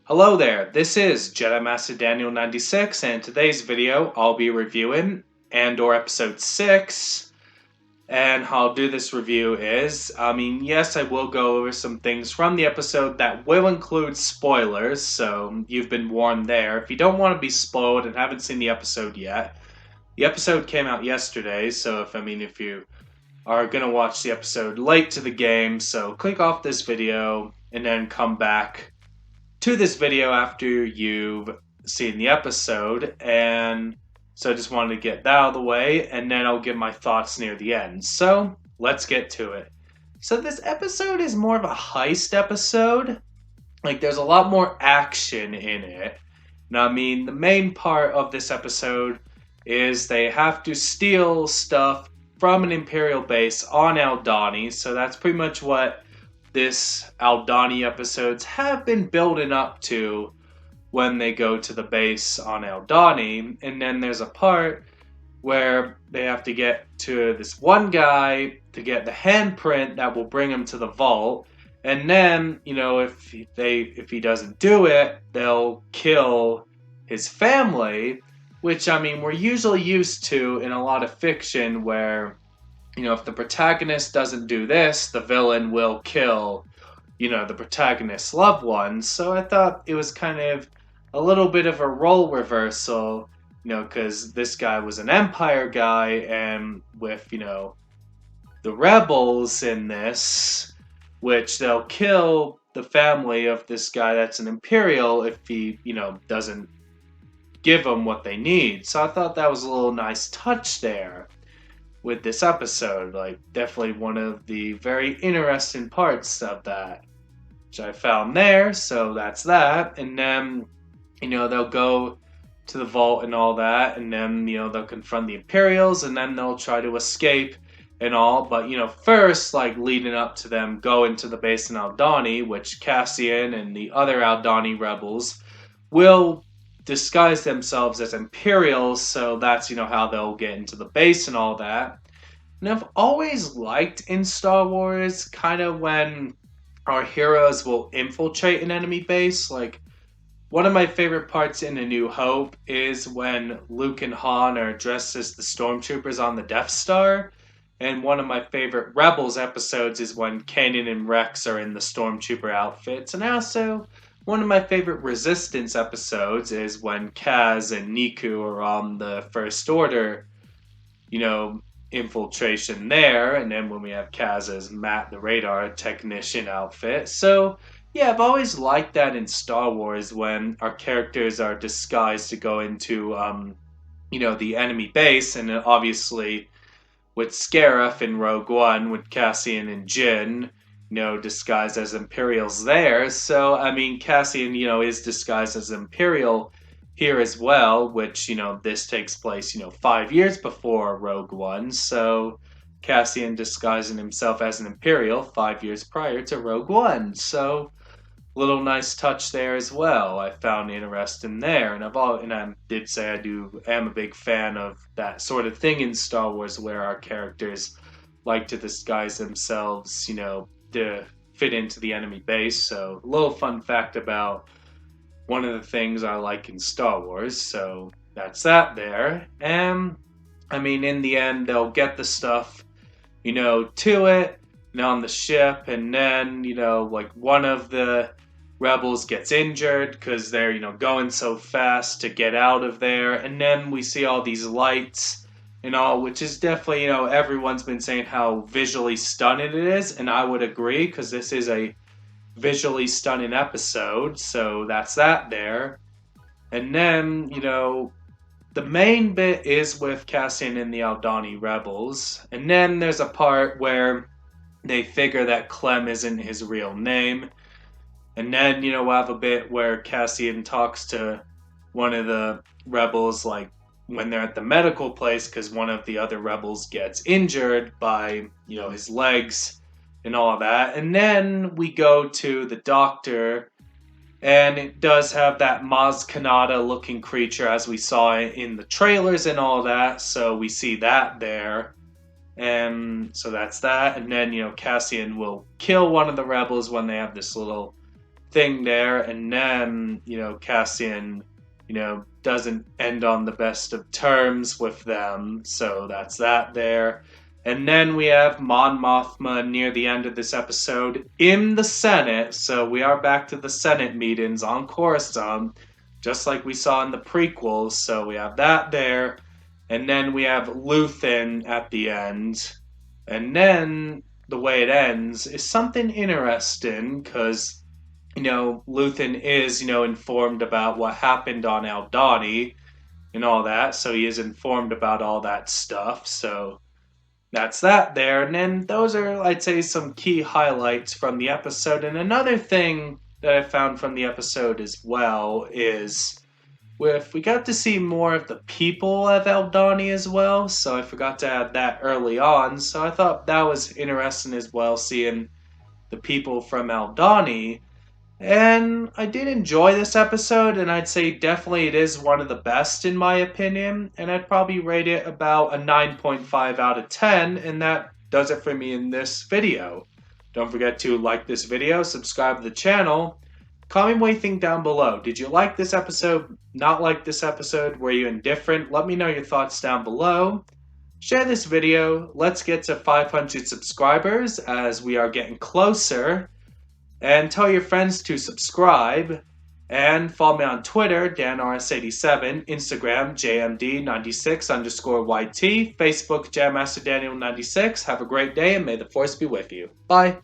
Hello there, this is Jedi Master Daniel 96, and in today's video I'll be reviewing Andor Episode 6. And how I'll do this review is, yes, I will go over some things from the episode that will include spoilers, so you've been warned there. If you don't want to be spoiled and haven't seen the episode yet, the episode came out yesterday, so if you are going to watch the episode late to the game, so click off this video and then come back to this video after you've seen the episode. And so I just wanted to get that out of the way, and then I'll give my thoughts near the end. So let's get to it. So this episode is more of a heist episode. Like, there's a lot more action in it. Now, the main part of this episode is they have to steal stuff from an Imperial base on Aldhani. So that's pretty much what this Aldhani episodes have been building up to when they go to the base on Aldhani. And then there's a part where they have to get to this one guy to get the handprint that will bring him to the vault. And then, if he doesn't do it, they'll kill his family, which, we're usually used to in a lot of fiction where, if the protagonist doesn't do this, the villain will kill, the protagonist's loved ones. So I thought it was kind of a little bit of a role reversal, because this guy was an Empire guy, and with, the rebels in this, which they'll kill the family of this guy that's an Imperial if he, doesn't give them what they need. So I thought that was a little nice touch there with this episode. Like, definitely one of the very interesting parts of that, which I found there. So that's that. And then, they'll go to the vault and all that, and then, they'll confront the Imperials, and then they'll try to escape and all. But, first, like, leading up to them going to the base in Aldhani, which Cassian and the other Aldhani rebels will disguise themselves as Imperials, so that's, how they'll get into the base and all that. And I've always liked in Star Wars kind of when our heroes will infiltrate an enemy base. Like, one of my favorite parts in A New Hope is when Luke and Han are dressed as the stormtroopers on the Death Star. And one of my favorite Rebels episodes is when Kanan and Rex are in the stormtrooper outfits. And also, one of my favorite Resistance episodes is when Kaz and Niku are on the First Order, infiltration there. And then when we have Kaz as Matt the radar technician outfit. So yeah, I've always liked that in Star Wars when our characters are disguised to go into the enemy base. And obviously with Scarif in Rogue One with Cassian and Jyn, disguised as Imperials there. So, Cassian, is disguised as Imperial here as well, which, this takes place, 5 years before Rogue One. So, Cassian disguising himself as an Imperial 5 years prior to Rogue One. So, little nice touch there as well. I found interesting there, and I did say am a big fan of that sort of thing in Star Wars, where our characters like to disguise themselves, to fit into the enemy base. So, a little fun fact about one of the things I like in Star Wars. So that's that there. And in the end, they'll get the stuff, to it, on the ship, and then, like, one of the rebels gets injured because they're, going so fast to get out of there. And then we see all these lights and all, which is definitely, everyone's been saying how visually stunning it is, and I would agree, because this is a visually stunning episode. So that's that there. And then, the main bit is with Cassian and the Aldhani rebels. And then there's a part where they figure that Clem isn't his real name. And then, we'll have a bit where Cassian talks to one of the rebels, like, when they're at the medical place, because one of the other rebels gets injured by, his legs and all of that. And then we go to the doctor, and it does have that Maz Kanata looking creature as we saw in the trailers and all that. So we see that there. And so that's that. And then, Cassian will kill one of the rebels when they have this little thing there, and then, Cassian, doesn't end on the best of terms with them, so that's that there. And then we have Mon Mothma near the end of this episode in the Senate, so we are back to the Senate meetings on Coruscant, just like we saw in the prequels, so we have that there. And then we have Luthen at the end. And then the way it ends is something interesting because, Luthen is, informed about what happened on Aldhani and all that. So he is informed about all that stuff. So that's that there. And then those are, I'd say, some key highlights from the episode. And another thing that I found from the episode as well is we got to see more of the people of Aldhani as well, so I forgot to add that early on. So I thought that was interesting as well, seeing the people from Aldhani. And I did enjoy this episode, and I'd say definitely it is one of the best in my opinion. And I'd probably rate it about a 9.5 out of 10, and that does it for me in this video. Don't forget to like this video, subscribe to the channel. Comment what you think down below. Did you like this episode? Not like this episode? Were you indifferent? Let me know your thoughts down below. Share this video. Let's get to 500 subscribers as we are getting closer. And tell your friends to subscribe. And follow me on Twitter, DanRS87, Instagram, JMD96_YT, Facebook, JamMasterDaniel96. Have a great day and may the force be with you. Bye.